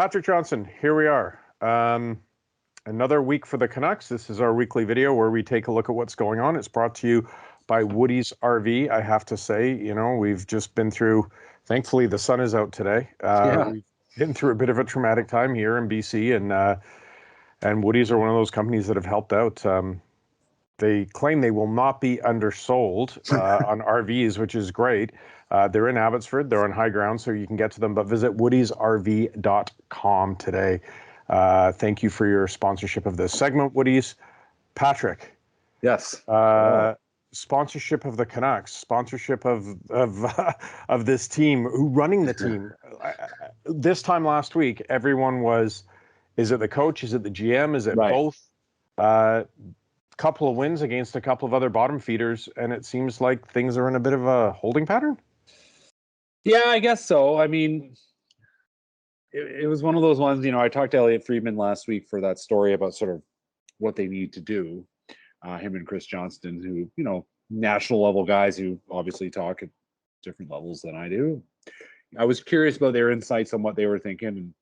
Patrick Johnson, here we are. Another week for the Canucks. This is our weekly video where we take a look at what's going on. It's brought to you by Woody's RV. I have to say, we've just been through, thankfully the sun is out today. We've been through a bit of a traumatic time here in BC, and Woody's are one of those companies that have helped out. They claim they will not be undersold on RVs, which is great. They're in Abbotsford. They're on high ground, so you can get to them. But visit woodysrv.com today. Thank you for your sponsorship of this segment, Woody's. Patrick. Yes. Sponsorship of the Canucks, sponsorship of this team, running the team. This time last week, everyone was, is it the coach? Is it the GM? Is it both? Couple of wins against a couple of other bottom feeders, and it seems like things are in a bit of a holding pattern. Yeah, I guess so. I mean, it was one of those ones, I talked to Elliot Friedman last week for that story about sort of what they need to do. Him and Chris Johnston, who, national level guys who obviously talk at different levels than I do. I was curious about their insights on what they were thinking, and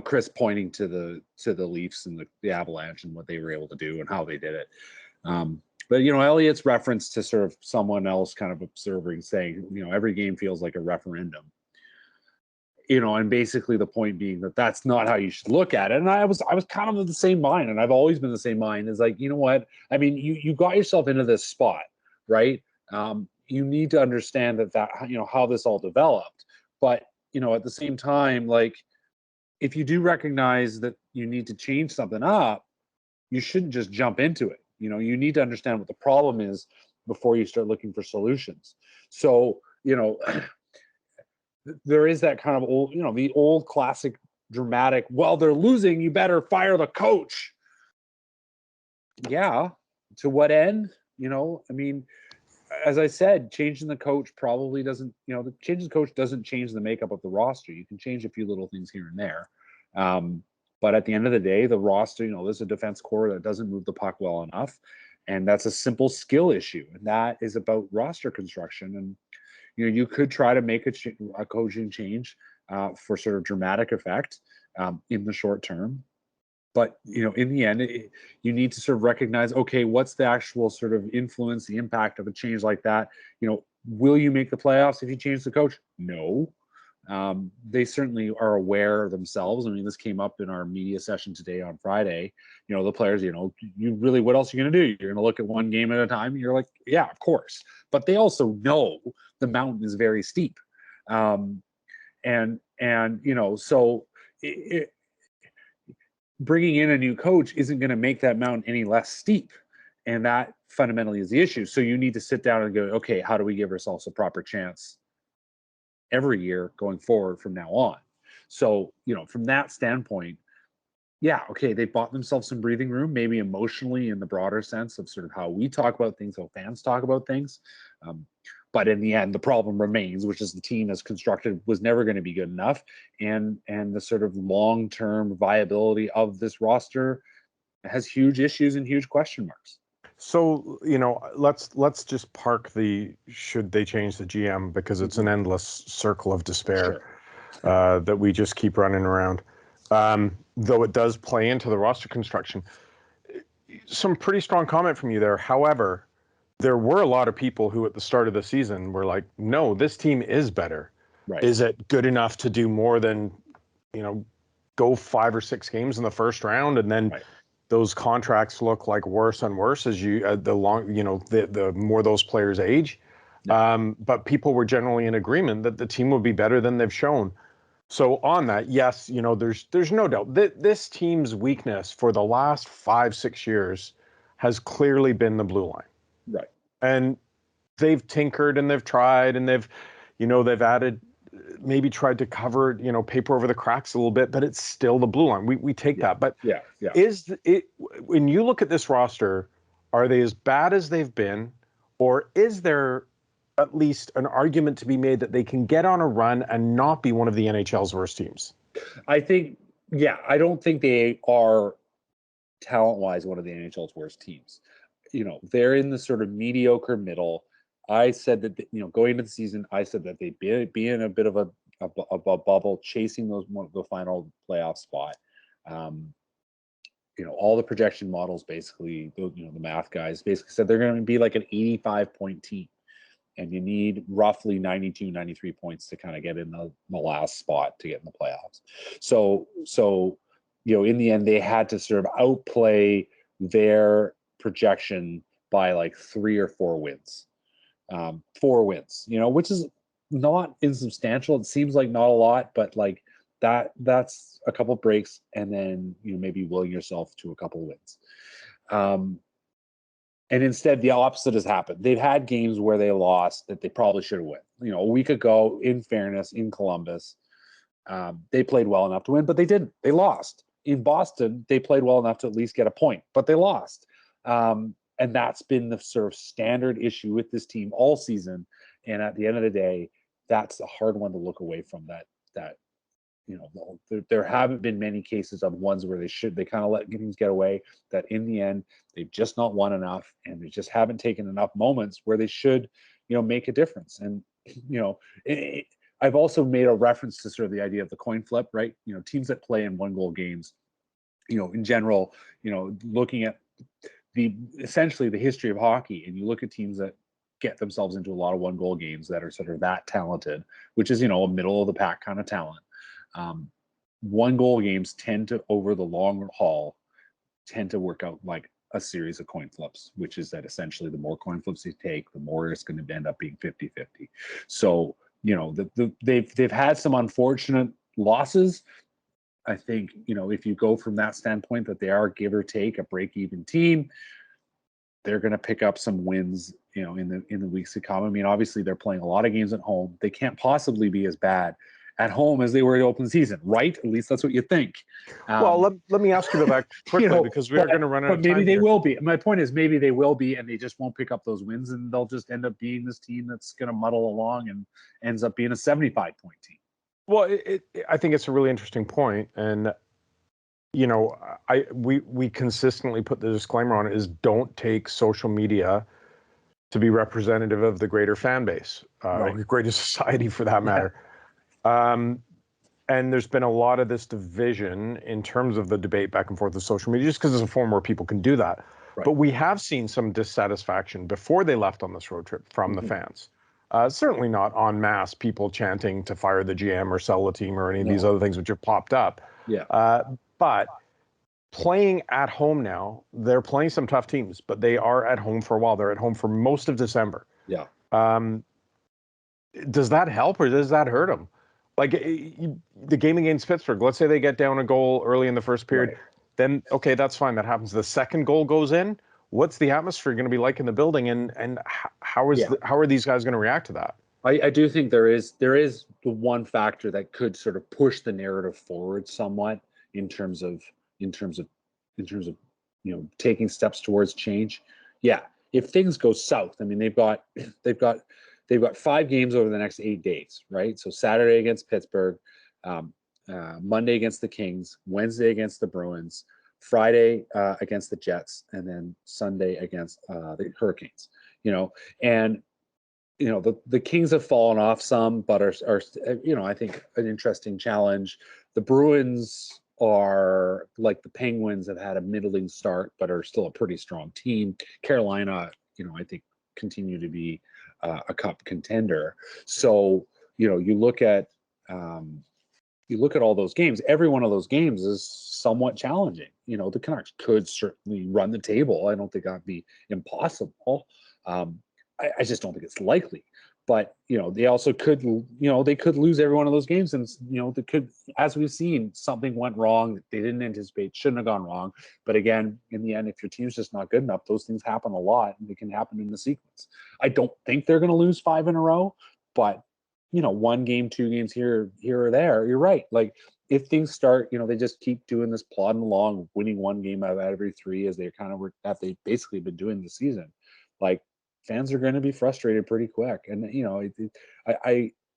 Chris pointing to the Leafs and the Avalanche and what they were able to do and how they did it. But Elliot's reference to sort of someone else kind of observing, saying, every game feels like a referendum. And basically the point being that that's not how you should look at it. And I was kind of of the same mind, and I've always been the same mind. Is like, you know what? I mean, you got yourself into this spot, right? You need to understand that how this all developed. But at the same time, like, if you do recognize that you need to change something up, you shouldn't just jump into it. You need to understand what the problem is before you start looking for solutions. So, there is that kind of old, the old classic dramatic, well, they're losing, you better fire the coach. Yeah. To what end? I mean, as I said, changing the coach probably doesn't, the changing the coach doesn't change the makeup of the roster. You can change a few little things here and there. But at the end of the day, the roster, there's a defense core that doesn't move the puck well enough. And that's a simple skill issue. And that is about roster construction. And, you could try to make a coaching change for sort of dramatic effect in the short term. But, in the end, you need to sort of recognize, okay, what's the actual sort of influence, the impact of a change like that? Will you make the playoffs if you change the coach? No. They certainly are aware themselves. I mean, this came up in our media session today on Friday. The players, you really, what else are you going to do? You're going to look at one game at a time. And you're like, yeah, of course. But they also know the mountain is very steep. So bringing in a new coach isn't going to make that mountain any less steep. And that fundamentally is the issue. So you need to sit down and go, okay, how do we give ourselves a proper chance every year going forward from now on? So, from that standpoint, yeah, okay, they bought themselves some breathing room, maybe emotionally in the broader sense of sort of how we talk about things, how fans talk about things. But in the end, the problem remains, which is the team as constructed was never going to be good enough. And the sort of long-term viability of this roster has huge issues and huge question marks. So, let's just park should they change the GM, because it's an endless circle of despair that we just keep running around. Though it does play into the roster construction. Some pretty strong comment from you there. However, there were a lot of people who at the start of the season were like, no, this team is better. Right. Is it good enough to do more than, go 5 or 6 games in the first round, and then those contracts look like worse and worse as the more those players age. But people were generally in agreement that the team would be better than they've shown. So on that, yes, there's no doubt that this team's weakness for the last 5-6 years has clearly been the blue line. Right. And they've tinkered and they've tried and they've added, maybe tried to cover, paper over the cracks a little bit, but it's still the blue line. We take that. But is it, when you look at this roster, are they as bad as they've been, or is there at least an argument to be made that they can get on a run and not be one of the NHL's worst teams? I think, I don't think they are talent-wise one of the NHL's worst teams. They're in the sort of mediocre middle. I said that, going into the season, I said that they'd be in a bit of a a bubble, chasing the final playoff spot. All the projection models basically, the math guys basically said they're going to be like an 85-point team, and you need roughly 92, 93 points to kind of get in the last spot to get in the playoffs. So in the end, they had to sort of outplay their projection by like 3 or 4 wins. 4 wins, which is not insubstantial. It seems like not a lot, but like that's a couple breaks, and then maybe willing yourself to a couple wins. And instead, the opposite has happened. They've had games where they lost that they probably should have won. A week ago, in fairness, in Columbus, they played well enough to win, but they didn't. They lost. In Boston, they played well enough to at least get a point, but they lost. And that's been the sort of standard issue with this team all season. And at the end of the day, that's a hard one to look away from. That there haven't been many cases of ones where they kind of let things get away, that in the end they've just not won enough, and they just haven't taken enough moments where they should make a difference. And I've also made a reference to sort of the idea of the coin flip, right? Teams that play in 1-goal games, in general, looking at essentially the history of hockey, and you look at teams that get themselves into a lot of 1-goal games that are sort of that talented, which is a middle of the pack kind of talent. 1-goal games tend to, over the long haul, tend to work out like a series of coin flips, which is that essentially the more coin flips you take, the more it's going to end up being 50-50. So, they've had some unfortunate losses. I think, if you go from that standpoint that they are, give or take, a break-even team, they're going to pick up some wins, in the weeks to come. I mean, obviously they're playing a lot of games at home. They can't possibly be as bad at home as they were in the open season, right? At least that's what you think. Well, let me ask you that quickly, because we are going to run out of time. But maybe they here. will be. My point is, maybe they will be, and they just won't pick up those wins, and they'll just end up being this team that's going to muddle along and ends up being a 75-point team. Well, I think it's a really interesting point, and we consistently put the disclaimer on it: is don't take social media to be representative of the greater fan base, or greater society for that matter. And there's been a lot of this division in terms of the debate back and forth of social media, just because it's a form where people can do that. Right. But we have seen some dissatisfaction before they left on this road trip from the fans. Certainly not en masse people chanting to fire the GM or sell the team or any of these other things which have popped up. Yeah. But playing at home now, they're playing some tough teams, but they are at home for a while. They're at home for most of December. Yeah. Does that help or does that hurt them? Like the game against Pittsburgh, let's say they get down a goal early in the first period, then okay, that's fine. That happens. The second goal goes in. What's the atmosphere going to be like in the building, and how are these guys going to react to that? I do think there is the one factor that could sort of push the narrative forward somewhat in terms of taking steps towards change. Yeah, if things go south, I mean they've got 5 games over the next 8 days, right? So Saturday against Pittsburgh, Monday against the Kings, Wednesday against the Bruins, Friday against the Jets, and then Sunday against the Hurricanes. And the Kings have fallen off some, but are I think an interesting challenge. The Bruins are like the Penguins, have had a middling start, but are still a pretty strong team. Carolina, I think continue to be a cup contender. So you look at all those games. Every one of those games is somewhat challenging. The Canucks could certainly run the table. I don't think that'd be impossible. I just don't think it's likely. But they also could they could lose every one of those games, and they could, as we've seen, something went wrong that they didn't anticipate, shouldn't have gone wrong. But again, in the end, if your team's just not good enough, those things happen a lot, and they can happen in the sequence. I don't think they're going to lose 5 in a row, but 1 game, 2 games here or there, you're right. Like if things start, they just keep doing this, plodding along, winning 1 game out of every 3, as they kind of that they've basically been doing this season. Like fans are going to be frustrated pretty quick. And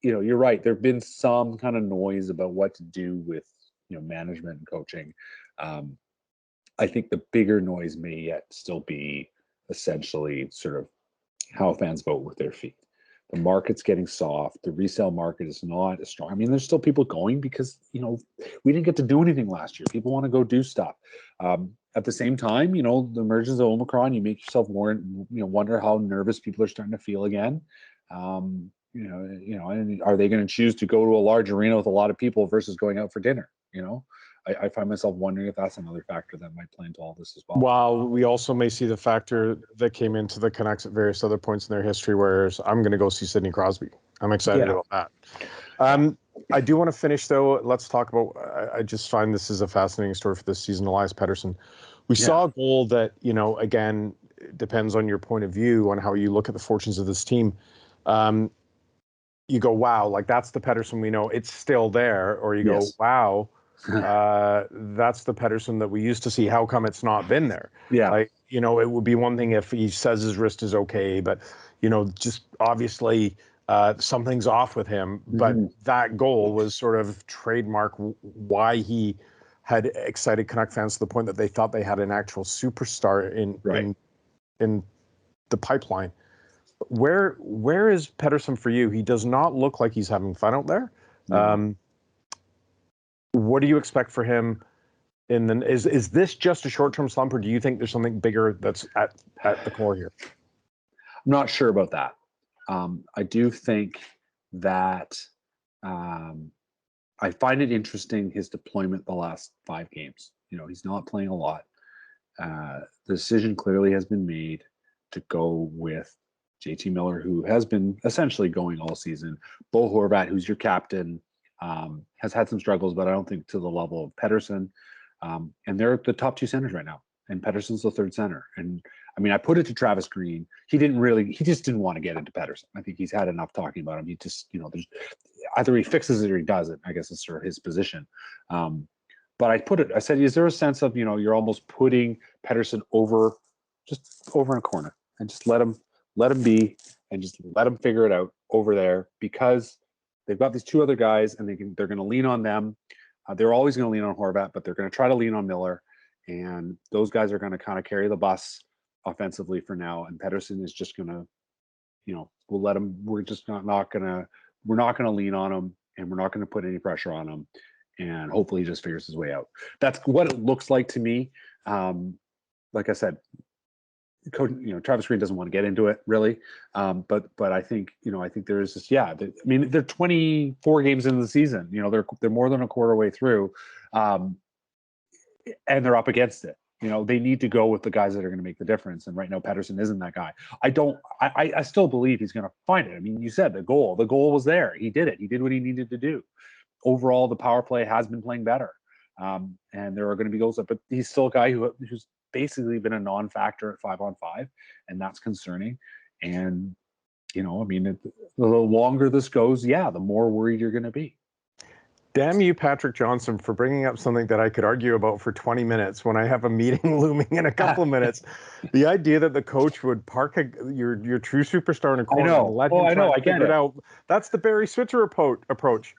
you're right. There've been some kind of noise about what to do with management and coaching. I think the bigger noise may yet still be essentially sort of how fans vote with their feet. The market's getting soft. The resale market is not as strong. I mean, there's still people going because, we didn't get to do anything last year. People want to go do stuff. At the same time, the emergence of Omicron, you make yourself wonder how nervous people are starting to feel again. And are they going to choose to go to a large arena with a lot of people versus going out for dinner? I find myself wondering if that's another factor that might play into all this as well. While we also may see the factor that came into the Canucks at various other points in their history, whereas I'm going to go see Sidney Crosby. I'm excited about that. I do want to finish, though. Let's talk about, I just find this is a fascinating story for this season, Elias Pettersson. We saw a goal that, again, depends on your point of view on how you look at the fortunes of this team. You go, wow, like that's the Pettersson we know. It's still there. Or you go, wow. That's the Pettersson that we used to see. How come it's not been there? Yeah. Like, it would be one thing if he says his wrist is okay, but, just obviously something's off with him. But that goal was sort of trademark why he had excited Canuck fans to the point that they thought they had an actual superstar in the pipeline. Where is Pettersson for you? He does not look like he's having fun out there. No. What do you expect for him? Is this just a short-term slump, or do you think there's something bigger that's at the core here? I'm not sure about that. I do think that I find it interesting, his deployment the last 5 games. He's not playing a lot. The decision clearly has been made to go with JT Miller, who has been essentially going all season. Bo Horvat, who's your captain, has had some struggles, but I don't think to the level of Pettersson. And they're the top 2 centers right now. And Pettersson's the 3rd center. And I mean, I put it to Travis Green. He just didn't want to get into Pettersson. I think he's had enough talking about him. He just, there's either he fixes it or he doesn't. I guess it's sort of his position. But I said, is there a sense of, you're almost putting Pettersson over in a corner and just let him be and just let him figure it out over there, because they've got these 2 other guys and they're going to lean on them. They're always going to lean on Horvat, but they're going to try to lean on Miller. And those guys are going to kind of carry the bus offensively for now. And Pettersson is just going to, we'll let him. We're just not going to lean on him, and we're not going to put any pressure on him. And hopefully he just figures his way out. That's what it looks like to me. Like I said, Coach, Travis Green doesn't want to get into it really. But I think, I think there is this, they're 24 games into the season, they're more than a quarter way through. And they're up against it. They need to go with the guys that are going to make the difference. And right now, Pettersson isn't that guy. I still believe he's going to find it. I mean, you said the goal was there. He did it. He did what he needed to do. Overall, the power play has been playing better. And there are going to be goals, but he's still a guy who's basically been a non-factor at 5-on-5, and that's concerning. And, the longer this goes, the more worried you're going to be. Damn you, Patrick Johnson, for bringing up something that I could argue about for 20 minutes when I have a meeting looming in a couple of minutes. The idea that the coach would park your true superstar in a corner and let him try to figure it out. That's the Barry Switzer approach.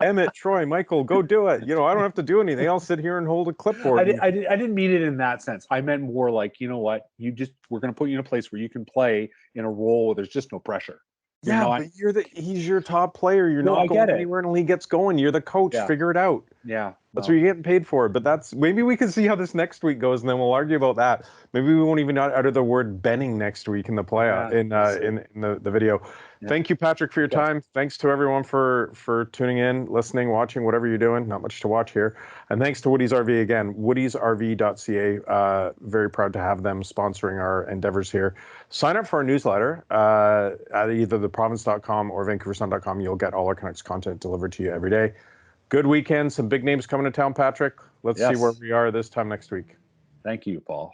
Emmett, Troy, Michael, go do it. I don't have to do anything. I'll sit here and hold a clipboard. I didn't mean it in that sense. I meant more like, we're going to put you in a place where you can play in a role where there's just no pressure. But he's your top player. You're not going anywhere until he gets going. You're the coach. Figure it out. Yeah. That's what you're getting paid for. But maybe we can see how this next week goes, and then we'll argue about that. Maybe we won't even utter the word benning next week in the playoff in the video. Yeah. Thank you, Patrick, for your time. Thanks to everyone for tuning in, listening, watching, whatever you're doing. Not much to watch here. And thanks to Woody's RV again. Woody'sRV.ca. Very proud to have them sponsoring our endeavors here. Sign up for our newsletter at either theprovince.com or vancouversun.com. You'll get all our Canucks content delivered to you every day. Good weekend. Some big names coming to town, Patrick. Let's see where we are this time next week. Thank you, Paul.